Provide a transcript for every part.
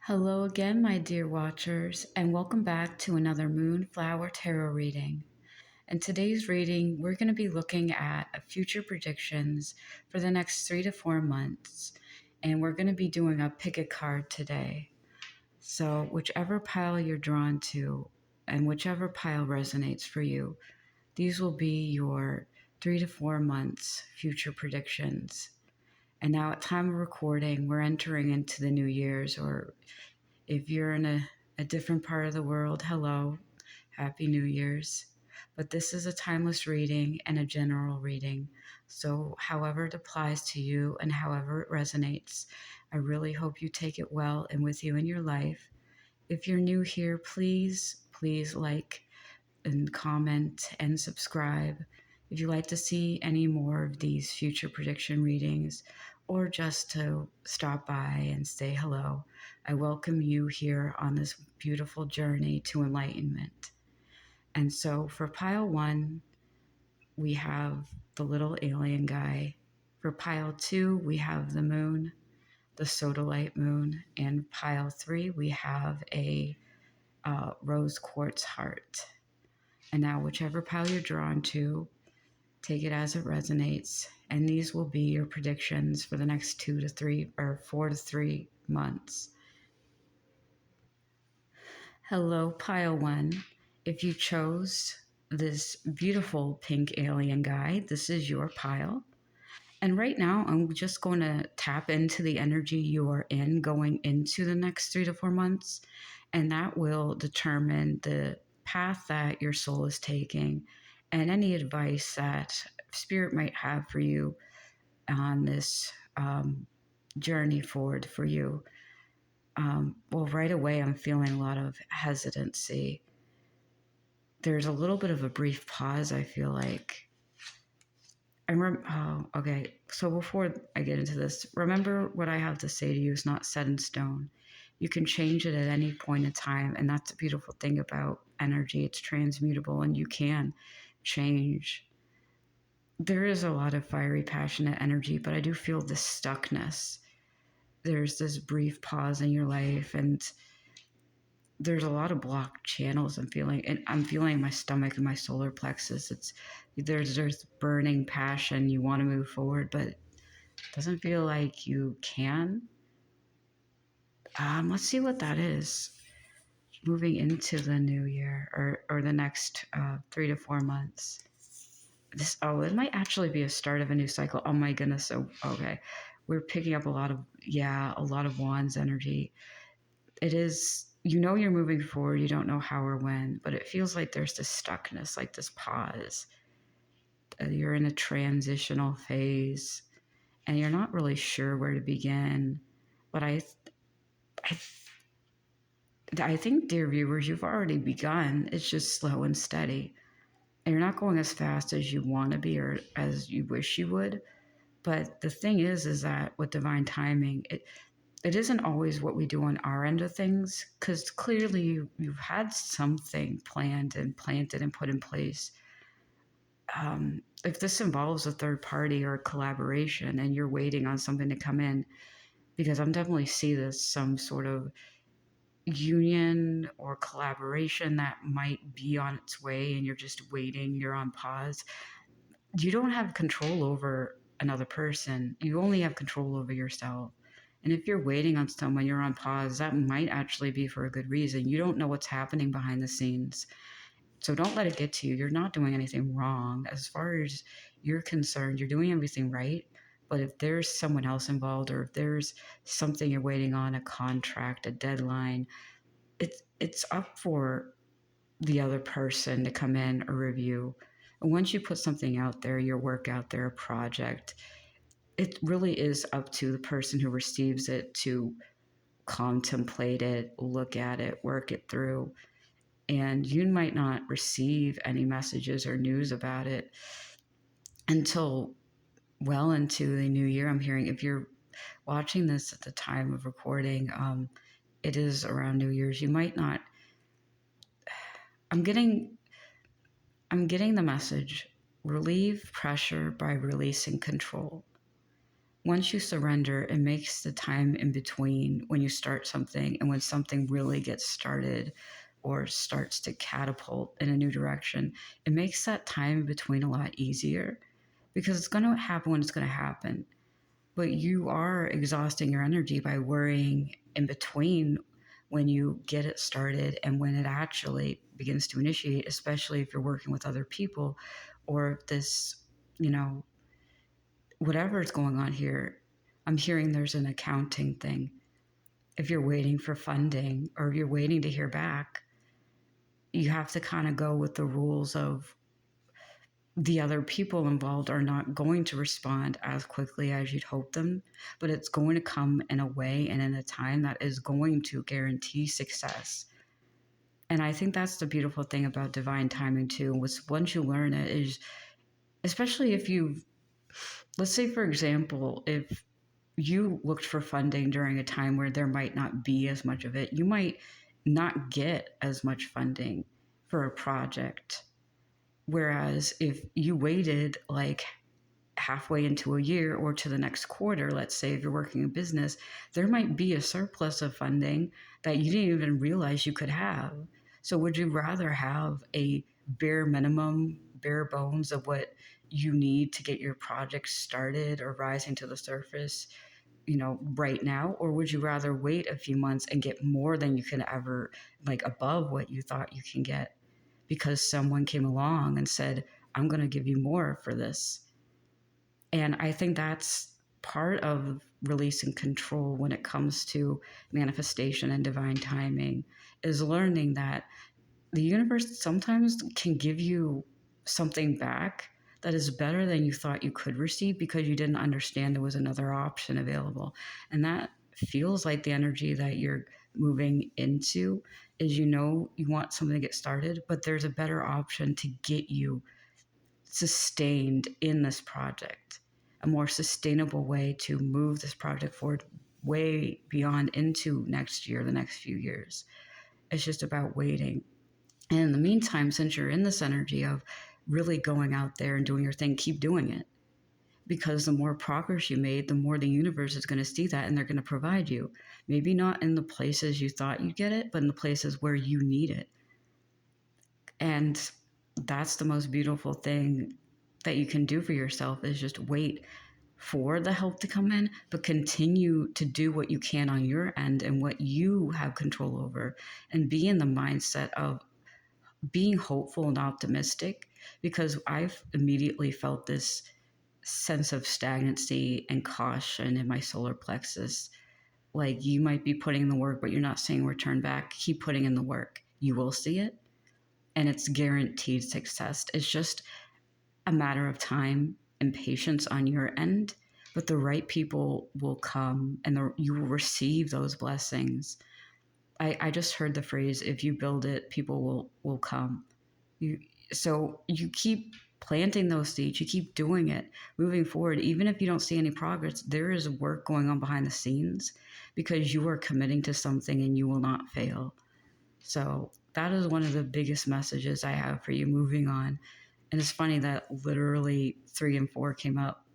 Hello again, my dear watchers, and welcome back to another Moonflower Tarot reading. In today's reading, we're going to be looking at future predictions for the next 3 to 4 months, and we're going to be doing a pick a card today. So, whichever pile you're drawn to and whichever pile resonates for you, these will be your 3 to 4 months future predictions. And now, at time of recording, we're entering into the New Year's, or if you're in a different part of the world, hello, Happy New Year's. But this is a timeless reading and a general reading. So, however it applies to you and however it resonates, I really hope you take it well and with you in your life. If you're new here, please like and comment and subscribe. If you'd like to see any more of these future prediction readings, or just to stop by and say hello, I welcome you here on this beautiful journey to enlightenment. And so for pile 1, we have the little alien guy. For pile 2, we have the moon, the sodalite moon. And pile 3, we have a rose quartz heart. And now whichever pile you're drawn to, take it as it resonates. And these will be your predictions for the next 2 to 3 or 4 to 3 months. Hello, pile 1. If you chose this beautiful pink alien guy, this is your pile. And right now, I'm just going to tap into the energy you are in going into the next 3 to 4 months. And that will determine the path that your soul is taking and any advice that Spirit might have for you on this journey forward for you. Well, right away, I'm feeling a lot of hesitancy. There's a little bit of a brief pause, I feel like. Okay. So before I get into this, remember what I have to say to you is not set in stone. You can change it at any point in time, and that's the beautiful thing about energy. It's transmutable, and you can change. There is a lot of fiery, passionate energy, but I do feel this stuckness. There's this brief pause in your life, and there's a lot of blocked channels I'm feeling. And I'm feeling my stomach and my solar plexus. There's burning passion. You want to move forward, but it doesn't feel like you can. Let's see what that is. Moving into the new year or the next 3 to 4 months. It might actually be a start of a new cycle. Oh my goodness. So, okay. We're picking up a lot of wands energy. It is, you're moving forward. You don't know how or when, but it feels like there's this stuckness, like this pause. You're in a transitional phase and you're not really sure where to begin. But I think, dear viewers, you've already begun. It's just slow and steady. And you're not going as fast as you want to be or as you wish you would. But the thing is that with divine timing, it isn't always what we do on our end of things, because clearly you've had something planned and planted and put in place. If this involves a third party or a collaboration and you're waiting on something to come in, because I'm definitely see this some sort of union or collaboration that might be on its way and you're just waiting, you're on pause. You don't have control over another person. You only have control over yourself. And if you're waiting on someone, you're on pause, that might actually be for a good reason. You don't know what's happening behind the scenes. So don't let it get to you. You're not doing anything wrong. As far as you're concerned, you're doing everything right. But if there's someone else involved, or if there's something you're waiting on, a contract, a deadline, it's up for the other person to come in or review. And once you put something out there, your work out there, a project, it really is up to the person who receives it to contemplate it, look at it, work it through. And you might not receive any messages or news about it until well into the new year. I'm hearing, if you're watching this at the time of recording, it is around New Year's. You might not. I'm getting the message: relieve pressure by releasing control. once you surrender, it makes the time in between when you start something and when something really gets started or starts to catapult in a new direction, it makes that time in between a lot easier because it's going to happen when it's going to happen. But you are exhausting your energy by worrying in between when you get it started and when it actually begins to initiate, especially if you're working with other people or if this, you know, whatever is going on here. I'm hearing there's an accounting thing. If you're waiting for funding or you're waiting to hear back, you have to kind of go with the rules of the other people involved are not going to respond as quickly as you'd hope them, but it's going to come in a way and in a time that is going to guarantee success. And I think that's the beautiful thing about divine timing too. Was once you learn it is, especially if you, let's say for example, if you looked for funding during a time where there might not be as much of it, you might not get as much funding for a project. Whereas if you waited like halfway into a year or to the next quarter, let's say if you're working in business, there might be a surplus of funding that you didn't even realize you could have. So would you rather have a bare minimum, bare bones of what you need to get your project started or rising to the surface, right now? Or would you rather wait a few months and get more than you can ever, like above what you thought you can get because someone came along and said, I'm going to give you more for this? And I think that's part of releasing control when it comes to manifestation and divine timing, is learning that the universe sometimes can give you something back that is better than you thought you could receive because you didn't understand there was another option available. And that feels like the energy that you're moving into is, you want something to get started, but there's a better option to get you sustained in this project, a more sustainable way to move this project forward way beyond into next year, the next few years. It's just about waiting. And in the meantime, since you're in this energy of really going out there and doing your thing, keep doing it. Because the more progress you made, the more the universe is going to see that and they're going to provide you. Maybe not in the places you thought you'd get it, but in the places where you need it. And that's the most beautiful thing that you can do for yourself, is just wait for the help to come in, but continue to do what you can on your end and what you have control over, and be in the mindset of being hopeful and optimistic, because I've immediately felt this sense of stagnancy and caution in my solar plexus. Like, you might be putting in the work, but you're not seeing return back. Keep putting in the work. You will see it, and it's guaranteed success. It's just a matter of time and patience on your end, but the right people will come and you will receive those blessings. I just heard the phrase, if you build it, people will come. So you keep planting those seeds, you keep doing it, moving forward. Even if you don't see any progress, there is work going on behind the scenes because you are committing to something and you will not fail. So that is one of the biggest messages I have for you moving on. And it's funny that literally 3 and 4 came up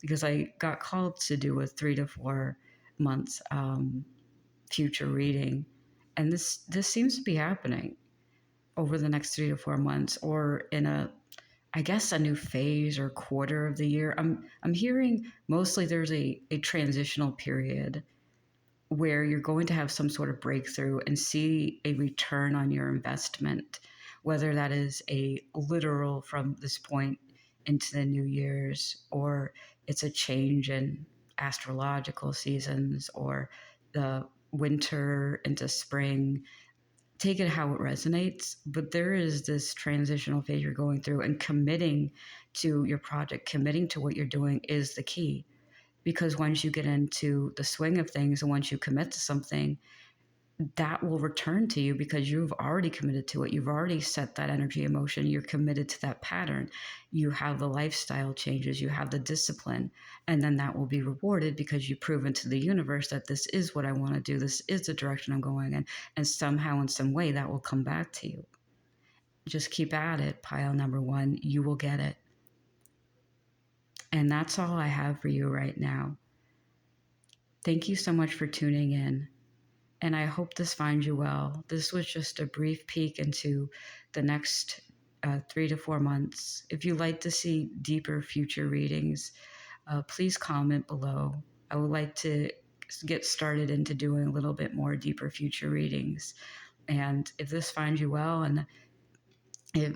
because I got called to do a 3 to 4 months future reading. And this seems to be happening over the next 3 to 4 months, or in I guess a new phase or quarter of the year. I'm hearing mostly there's a transitional period where you're going to have some sort of breakthrough and see a return on your investment, whether that is a literal from this point into the new year's, or it's a change in astrological seasons, or the winter into spring. Take it how it resonates, but there is this transitional phase you're going through, and committing to your project, committing to what you're doing is the key. Because once you get into the swing of things and once you commit to something, that will return to you because you've already committed to it. You've already set that energy in motion. You're committed to that pattern. You have the lifestyle changes, you have the discipline, and then that will be rewarded because you've proven to the universe that this is what I want to do. This is the direction I'm going in. And somehow, in some way, that will come back to you. Just keep at it, pile number 1. You will get it. And that's all I have for you right now. Thank you so much for tuning in, and I hope this finds you well. This was just a brief peek into the next 3 to 4 months. If you'd like to see deeper future readings, please comment below. I would like to get started into doing a little bit more deeper future readings. And if this finds you well, and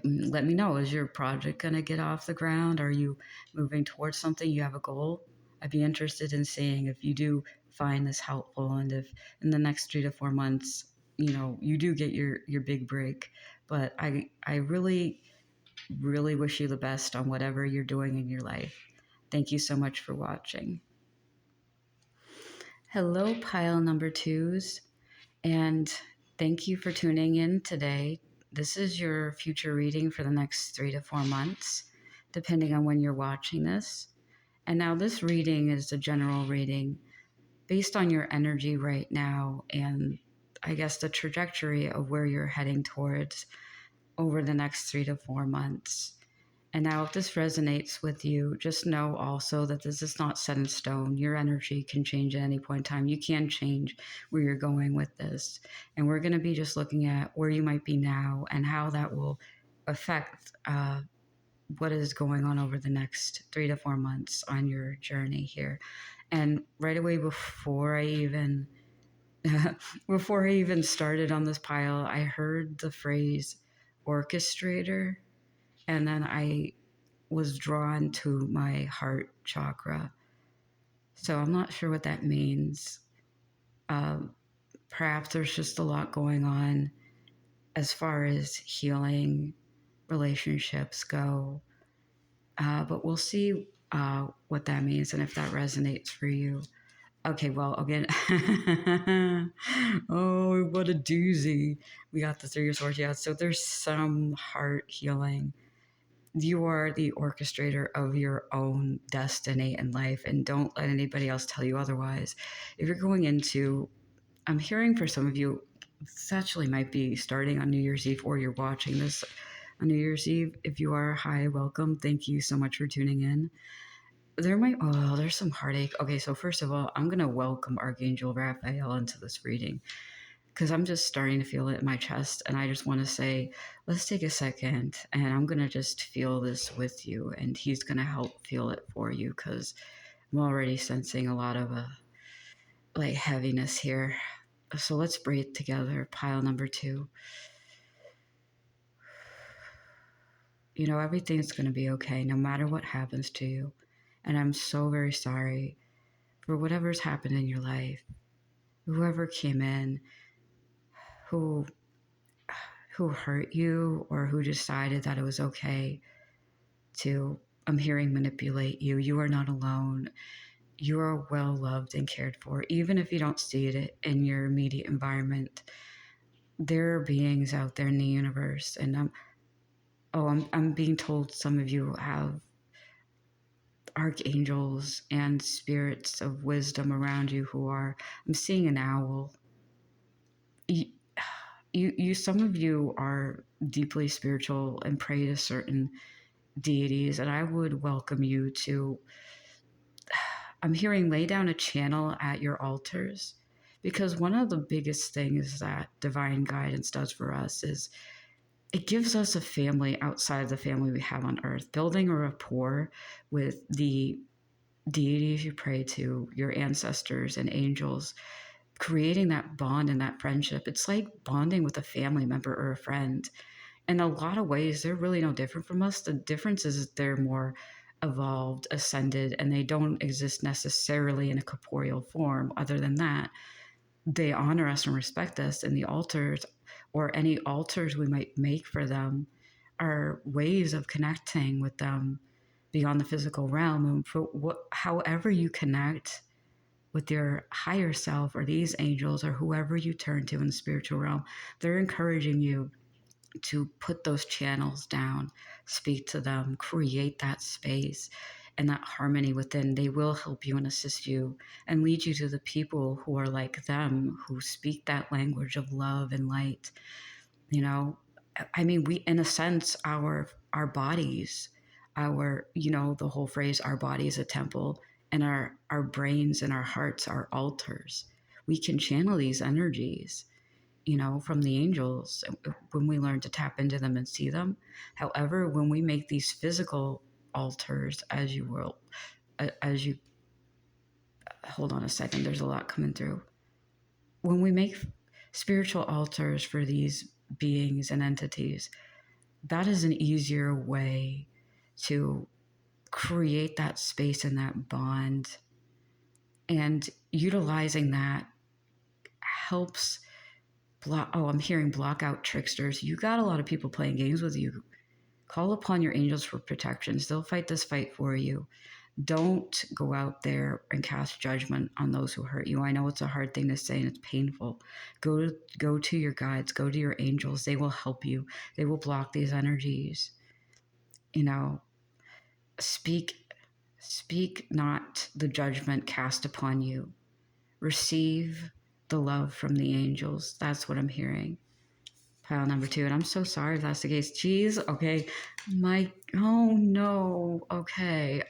let me know, is your project going to get off the ground? Are you moving towards something? You have a goal? I'd be interested in seeing if you do find this helpful, and if in the next 3 to 4 months, you do get your big break. But I really, really wish you the best on whatever you're doing in your life. Thank you so much for watching. Hello, pile number twos, and thank you for tuning in today. This is your future reading for the next 3 to 4 months, depending on when you're watching this. And now this reading is a general reading based on your energy right now, and I guess the trajectory of where you're heading towards over the next 3 to 4 months. And now, if this resonates with you, just know also that this is not set in stone. Your energy can change at any point in time. You can change where you're going with this. And we're going to be just looking at where you might be now and how that will affect what is going on over the next 3 to 4 months on your journey here. And right away, before I even started on this pile, I heard the phrase orchestrator. And then I was drawn to my heart chakra. So I'm not sure what that means. Perhaps there's just a lot going on as far as healing relationships go. But we'll see what that means and if that resonates for you. Okay, well, again, oh, what a doozy. We got the Three of Swords. Yeah, so there's some heart healing. You are the orchestrator of your own destiny in life, and don't let anybody else tell you otherwise. If you're going into, I'm hearing for some of you, this actually might be starting on New Year's Eve, or you're watching this on New Year's Eve. If you are, hi, welcome. Thank you so much for tuning in. There's some heartache. Okay, so first of all, I'm going to welcome Archangel Raphael into this reading, because I'm just starting to feel it in my chest, and I just want to say, let's take a second, and I'm going to just feel this with you, and he's going to help feel it for you, because I'm already sensing a lot of heaviness here. So let's breathe together. Pile number two. Everything's going to be okay, no matter what happens to you. And I'm so very sorry for whatever's happened in your life. Whoever came in, who hurt you, or who decided that it was okay to, I'm hearing, manipulate you. You are not alone. You are well loved and cared for, even if you don't see it in your immediate environment. There are beings out there in the universe, and I'm being told some of you have archangels and spirits of wisdom around you who are, I'm seeing an owl. Some of you are deeply spiritual and pray to certain deities, and I would welcome you to, I'm hearing, lay down a channel at your altars, because one of the biggest things that divine guidance does for us is it gives us a family outside of the family we have on earth, building a rapport with the deities you pray to, your ancestors and angels, creating that bond and that friendship. It's like bonding with a family member or a friend. In a lot of ways, they're really no different from us. The difference is they're more evolved, ascended, and they don't exist necessarily in a corporeal form. Other than that, they honor us and respect us, and the altars, or any altars we might make for them, are ways of connecting with them beyond the physical realm. And however you connect with your higher self, or these angels, or whoever you turn to in the spiritual realm, they're encouraging you to put those channels down, speak to them, create that space and that harmony within. They will help you and assist you and lead you to the people who are like them, who speak that language of love and light. We, in a sense, our bodies, the whole phrase, our body is a temple, and our brains and our hearts are altars. We can channel these energies, from the angels when we learn to tap into them and see them. However, when we make these physical altars, as you hold on a second, there's a lot coming through. When we make spiritual altars for these beings and entities, that is an easier way to create that space and that bond. And utilizing that helps I'm hearing block out tricksters. You got a lot of people playing games with you. Call upon your angels for protections. They'll fight this fight for you. Don't go out there and cast judgment on those who hurt you. I know it's a hard thing to say and it's painful. Go to your guides, go to your angels. They will help you. They will block these energies. Speak not the judgment cast upon you. Receive the love from the angels. That's what I'm hearing. Pile number 2, and I'm so sorry if that's the case. Jeez, okay. Oh no, okay.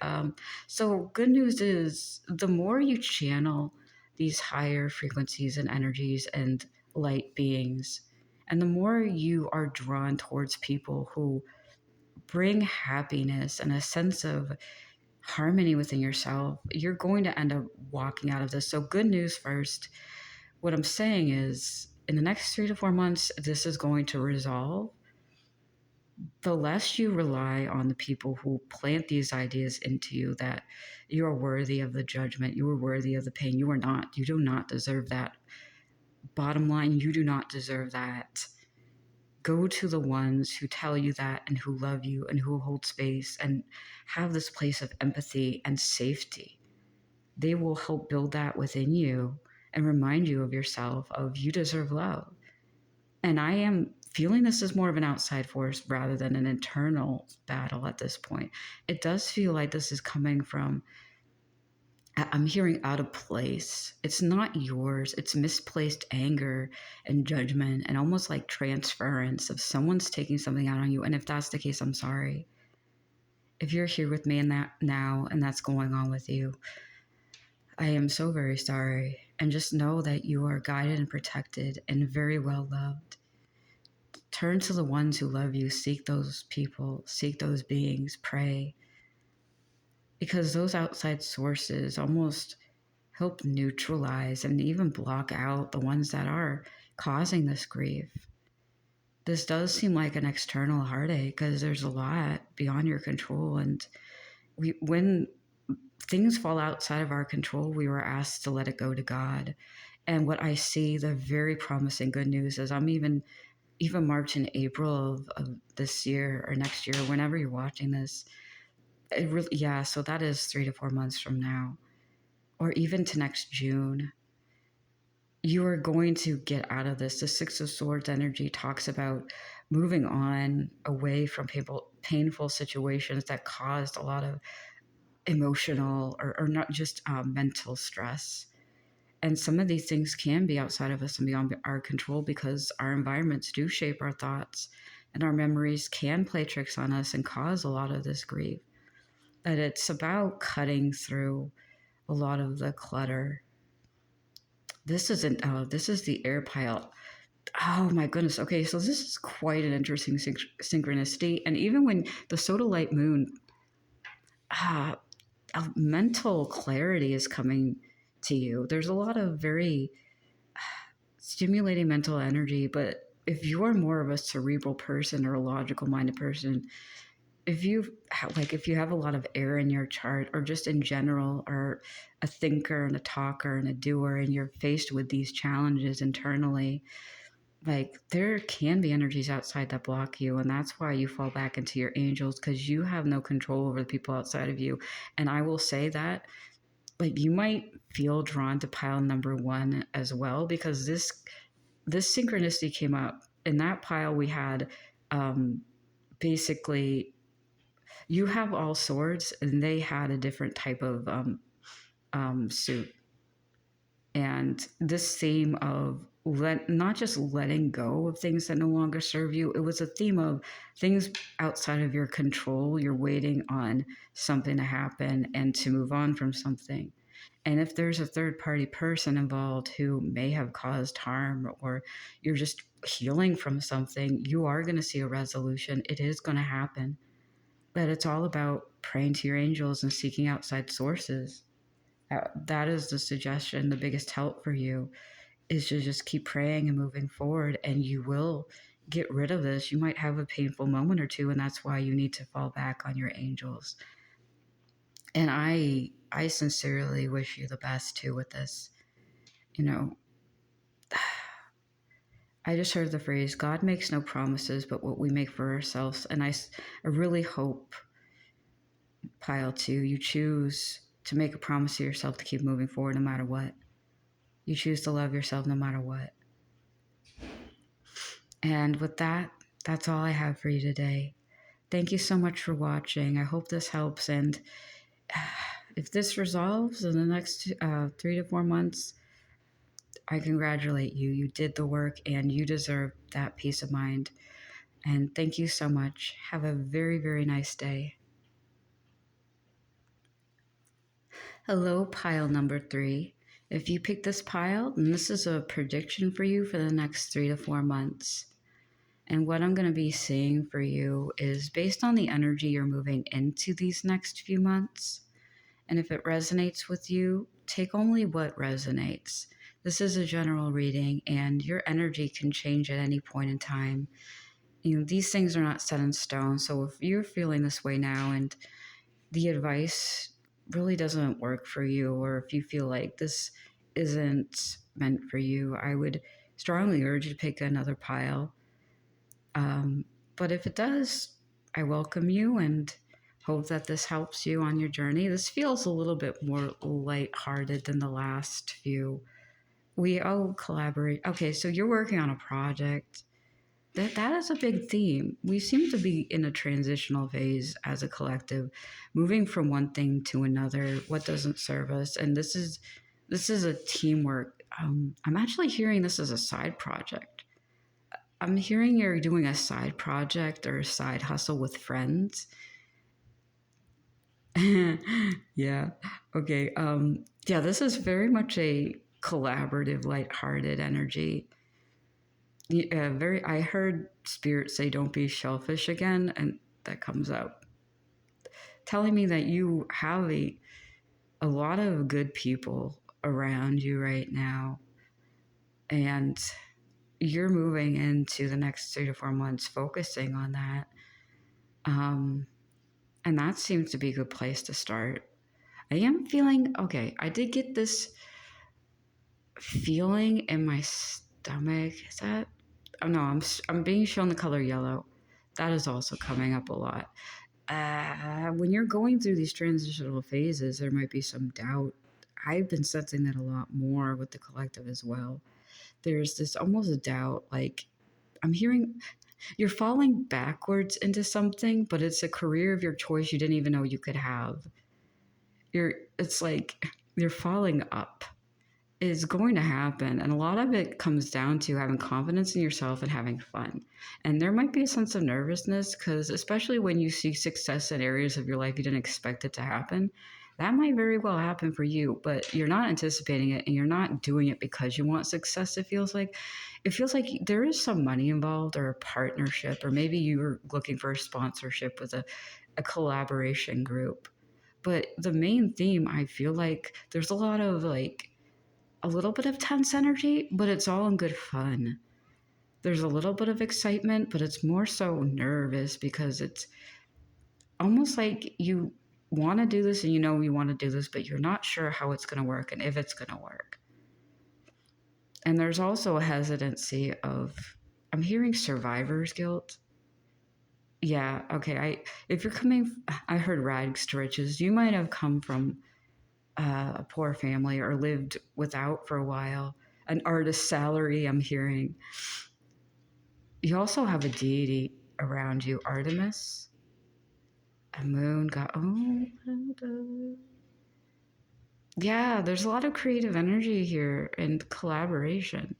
So good news is the more you channel these higher frequencies and energies and light beings, and the more you are drawn towards people who bring happiness and a sense of harmony within yourself, you're going to end up walking out of this. So good news first. What I'm saying is, in the next 3 to 4 months, this is going to resolve. The less you rely on the people who plant these ideas into you that you are worthy of the judgment, you are worthy of the pain. You are not. You do not deserve that. Bottom line, you do not deserve that. Go to the ones who tell you that and who love you and who hold space and have this place of empathy and safety. They will help build that within you and remind you of yourself, of you deserve love. And I am feeling this is more of an outside force rather than an internal battle at this point. It does feel like this is coming from, I'm hearing out of place. It's not yours. It's misplaced anger and judgment and almost like transference of someone's taking something out on you. And if that's the case, I'm sorry. If you're here with me in that now and that's going on with you, I am so very sorry. And just know that you are guided and protected and very well loved. Turn to the ones who love you. Seek those people. Seek those beings. Pray. Because those outside sources almost help neutralize and even block out the ones that are causing this grief. This does seem like an external heartache because there's a lot beyond your control. And when things fall outside of our control, we were asked to let it go to God. And what I see, the very promising good news is I'm even March and April of this year or next year, whenever you're watching this, it really, so that is 3 to 4 months from now, or even to next June, you are going to get out of this. The 6 of Swords energy talks about moving on away from painful situations that caused a lot of emotional or not just mental stress. And some of these things can be outside of us and beyond our control because our environments do shape our thoughts and our memories can play tricks on us and cause a lot of this grief. But it's about cutting through a lot of the clutter. This is the air pile. Oh my goodness. Okay, so this is quite an interesting synchronicity. And even when the sodalite moon, mental clarity is coming to you. There's a lot of very stimulating mental energy, but if you are more of a cerebral person or a logical minded person, if you have a lot of air in your chart or just in general are a thinker and a talker and a doer and you're faced with these challenges internally, like there can be energies outside that block you, and that's why you fall back into your angels, because you have no control over the people outside of you. And I will say that like you might feel drawn to pile number 1 as well, because this synchronicity came up in that pile. We had basically you have all swords and they had a different type of suit, and this theme of not just letting go of things that no longer serve you. It was a theme of things outside of your control. You're waiting on something to happen and to move on from something. And if there's a third party person involved who may have caused harm, or you're just healing from something, you are going to see a resolution. It is going to happen. But it's all about praying to your angels and seeking outside sources. That is the suggestion. The biggest help for you is to just keep praying and moving forward, and you will get rid of this. You might have a painful moment or two, and that's why you need to fall back on your angels. And I sincerely wish you the best too with this. You know, I just heard the phrase, God makes no promises but what we make for ourselves. And I really hope, Pile 2, you choose to make a promise to yourself to keep moving forward no matter what. You choose to love yourself no matter what. And with that, that's all I have for you today. Thank you so much for watching. I hope this helps. And if this resolves in the next 3 to 4 months, I congratulate you. You did the work and you deserve that peace of mind. And thank you so much. Have a very, very nice day. Hello, pile number 3. If you picked this pile, then this is a prediction for you for the next 3 to 4 months. And what I'm going to be seeing for you is based on the energy you're moving into these next few months. And if it resonates with you, take only what resonates. This is a general reading, and your energy can change at any point in time. You know, these things are not set in stone. So if you're feeling this way now and the advice really doesn't work for you, or if you feel like this isn't meant for you, I would strongly urge you to pick another pile. But if it does, I welcome you and hope that this helps you on your journey. This feels a little bit more lighthearted than the last few. We all collaborate. Okay, so you're working on a project. That is a big theme. We seem to be in a transitional phase as a collective, moving from one thing to another, what doesn't serve us. And this is a teamwork. I'm actually hearing this as a side project. I'm hearing you're doing a side project or a side hustle with friends. Yeah. Okay. Yeah, this is very much a collaborative, lighthearted energy. I heard spirit say don't be selfish again, and that comes up. Telling me that you have a lot of good people around you right now. And you're moving into the next 3 to 4 months focusing on that. And that seems to be a good place to start. I am feeling, okay, I did get this feeling in my stomach. Is that, oh no, I'm being shown the color yellow. That is also coming up a lot. When you're going through these transitional phases, there might be some doubt. I've been sensing that a lot more with the collective as well. There's this almost a doubt, like I'm hearing you're falling backwards into something, but it's a career of your choice you didn't even know you could have. It's like you're falling up. Is going to happen, and a lot of it comes down to having confidence in yourself and having fun. And there might be a sense of nervousness, because especially when you see success in areas of your life you didn't expect it to happen, that might very well happen for you, but you're not anticipating it and you're not doing it because you want success. It feels like there is some money involved, or a partnership, or maybe you're looking for a sponsorship with a collaboration group. But the main theme, I feel like there's a lot of like a little bit of tense energy, but it's all in good fun. There's a little bit of excitement, but it's more so nervous, because it's almost like you want to do this and you know you want to do this, but you're not sure how it's going to work and if it's going to work. And there's also a hesitancy of, I'm hearing survivor's guilt. Yeah, okay. I heard rags to riches. You might have come from a poor family or lived without for a while. An artist's salary, I'm hearing. You also have a deity around you, Artemis, a moon god. Oh, yeah, there's a lot of creative energy here and collaboration.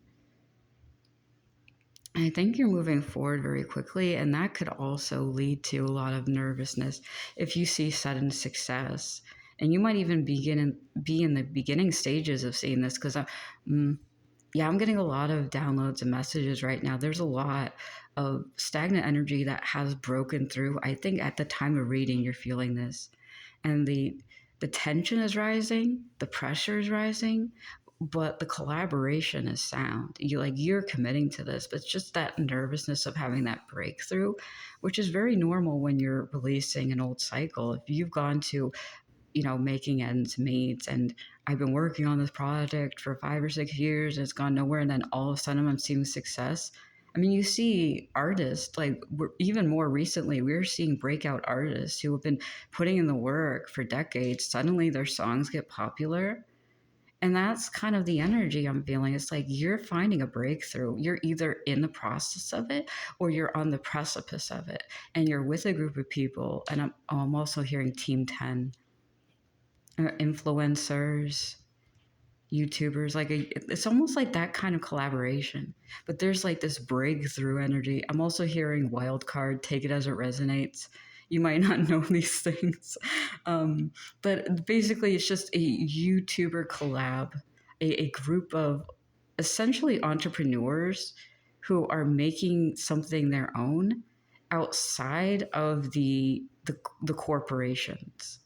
I think you're moving forward very quickly, and that could also lead to a lot of nervousness if you see sudden success. And you might even be in the beginning stages of seeing this because, yeah, I'm getting a lot of downloads and messages right now. There's a lot of stagnant energy that has broken through. I think at the time of reading, you're feeling this, and the tension is rising, the pressure is rising, but the collaboration is sound. You're committing to this, but it's just that nervousness of having that breakthrough, which is very normal when you're releasing an old cycle. If you've gone to, making ends meet, and I've been working on this project for 5 or 6 years and it's gone nowhere, and then all of a sudden I'm seeing success. I mean, you see artists, even more recently, we're seeing breakout artists who have been putting in the work for decades. Suddenly their songs get popular. And that's kind of the energy I'm feeling. It's like you're finding a breakthrough. You're either in the process of it or you're on the precipice of it. And you're with a group of people. And I'm also hearing Team 10, influencers, YouTubers. It's almost like that kind of collaboration. But there's like this breakthrough energy. I'm also hearing wild card, take it as it resonates. You might not know these things. But basically, it's just a YouTuber collab, a group of essentially entrepreneurs who are making something their own outside of the corporations,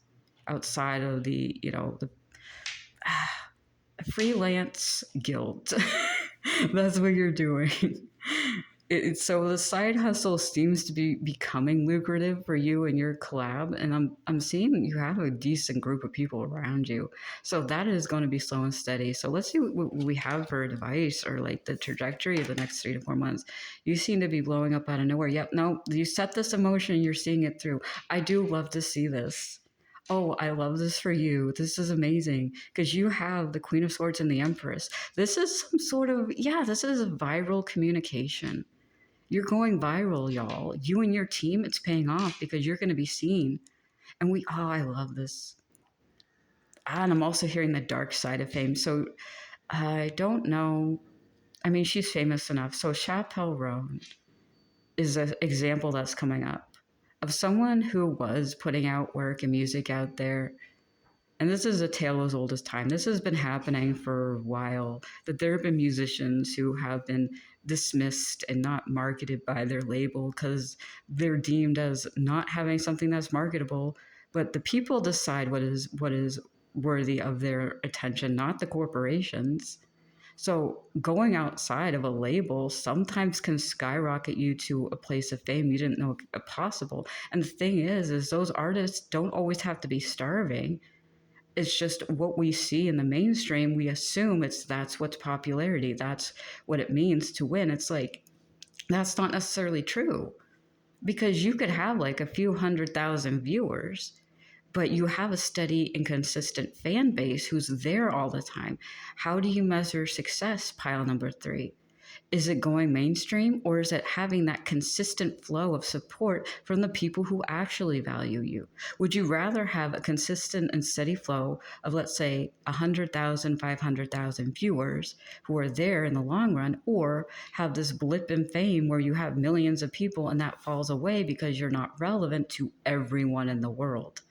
outside of the freelance guild. That's what you're doing. So the side hustle seems to be becoming lucrative for you and your collab, and I'm seeing you have a decent group of people around you. So that is going to be slow and steady. So let's see what we have for advice, or like the trajectory of the next 3 to 4 months. You seem to be blowing up out of nowhere. Yep, no, you set this emotion, you're seeing it through. I do love to see this. Oh, I love this for you. This is amazing because you have the Queen of Swords and the Empress. This is some sort of, yeah, this is a viral communication. You're going viral, y'all. You and your team, it's paying off because you're going to be seen. And I love this. And I'm also hearing the dark side of fame. So I don't know. I mean, she's famous enough. So Chappelle Roan is an example that's coming up of someone who was putting out work and music out there. And this is a tale as old as time. This has been happening for a while, that there have been musicians who have been dismissed and not marketed by their label because they're deemed as not having something that's marketable. But the people decide what is worthy of their attention, not the corporations. So going outside of a label sometimes can skyrocket you to a place of fame you didn't know possible. And the thing is those artists don't always have to be starving. It's just what we see in the mainstream. We assume that's what's popularity. That's what it means to win. It's like, that's not necessarily true, because you could have like a few 100,000 viewers, but you have a steady and consistent fan base who's there all the time. How do you measure success? Pile number 3. Is it going mainstream, or is it having that consistent flow of support from the people who actually value you? Would you rather have a consistent and steady flow of, let's say, 100,000, 500,000 viewers who are there in the long run, or have this blip in fame where you have millions of people and that falls away because you're not relevant to everyone in the world?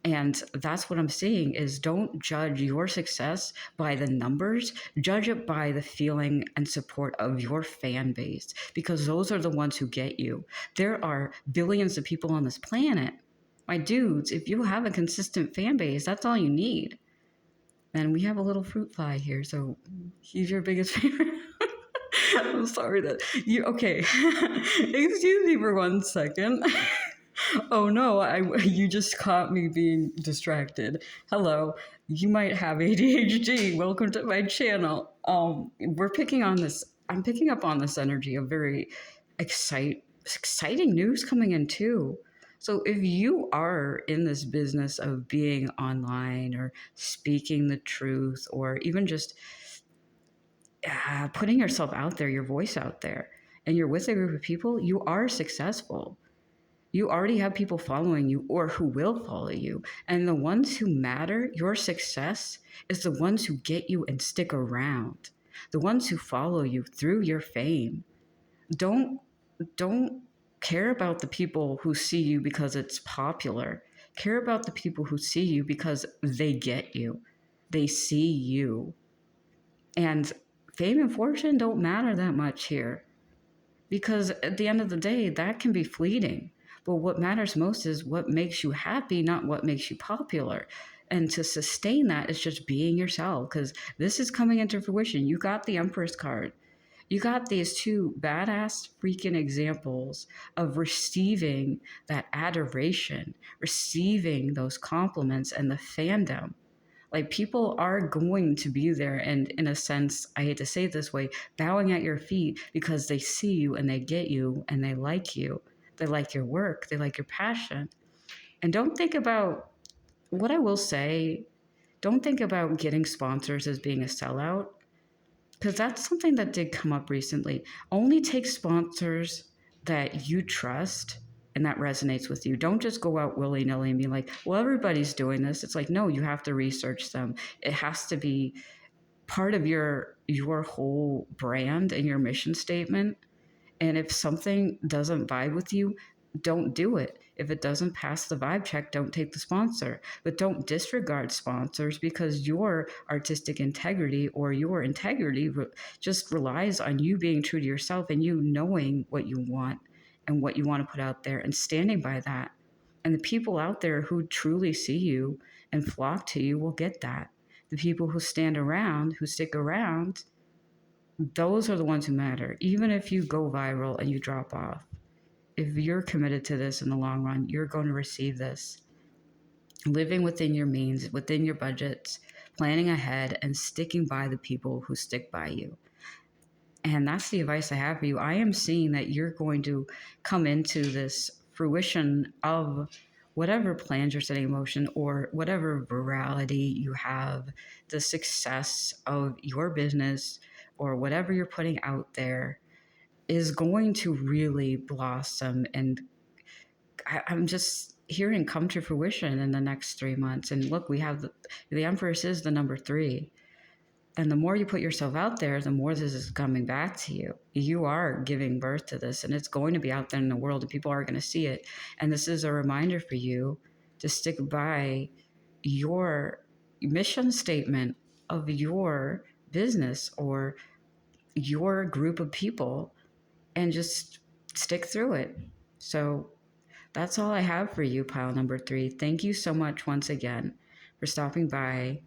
And that's what I'm seeing is, don't judge your success by the numbers, judge it by the feeling and support of your fan base, because those are the ones who get you. There are billions of people on this planet. My dudes, if you have a consistent fan base, that's all you need. And we have a little fruit fly here, so he's your biggest favorite. I'm sorry that you, okay. Excuse me for 1 second. Oh no, you just caught me being distracted. Hello, you might have ADHD. Welcome to my channel. We're picking on this. I'm picking up on this energy of very exciting news coming in too. So if you are in this business of being online or speaking the truth, or even just putting yourself out there, your voice out there, and you're with a group of people, you are successful. You already have people following you or who will follow you. And the ones who matter, your success, is the ones who get you and stick around. The ones who follow you through your fame. Don't don't care about the people who see you because it's popular. Care about the people who see you because they get you. They see you. And fame and fortune don't matter that much here, because at the end of the day, that can be fleeting. But what matters most is what makes you happy, not what makes you popular. And to sustain that is just being yourself, because this is coming into fruition. You got the Empress card. You got these two badass freaking examples of receiving that adoration, receiving those compliments and the fandom. Like, people are going to be there, and in a sense, I hate to say it this way, bowing at your feet because they see you and they get you and they like you. They like your work, they like your passion. And don't think about what I will say, don't think about getting sponsors as being a sellout, because that's something that did come up recently. Only take sponsors that you trust and that resonates with you. Don't just go out willy-nilly and be like, well, everybody's doing this. It's like, no, you have to research them. It has to be part of your whole brand and your mission statement. And if something doesn't vibe with you, don't do it. If it doesn't pass the vibe check, don't take the sponsor. But don't disregard sponsors, because your artistic integrity or your integrity just relies on you being true to yourself and you knowing what you want and what you want to put out there and standing by that. And the people out there who truly see you and flock to you will get that. The people who stand around, who stick around, those are the ones who matter. Even if you go viral and you drop off, if you're committed to this in the long run, you're going to receive this. Living within your means, within your budgets, planning ahead, and sticking by the people who stick by you. And that's the advice I have for you. I am seeing that you're going to come into this fruition of whatever plans you're setting in motion or whatever virality you have, the success of your business or whatever you're putting out there is going to really blossom. And I'm just hearing come to fruition in the next 3 months. And look, we have the Empress is the number 3. And the more you put yourself out there, the more this is coming back to you. You are giving birth to this, and it's going to be out there in the world, and people are going to see it. And this is a reminder for you to stick by your mission statement of your business or your group of people and just stick through it. So that's all I have for you, pile number 3. Thank you so much once again for stopping by.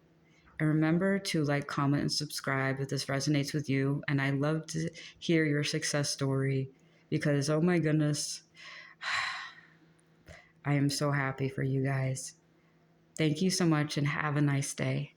And remember to like, comment, and subscribe if this resonates with you. And I love to hear your success story because, oh my goodness, I am so happy for you guys. Thank you so much and have a nice day.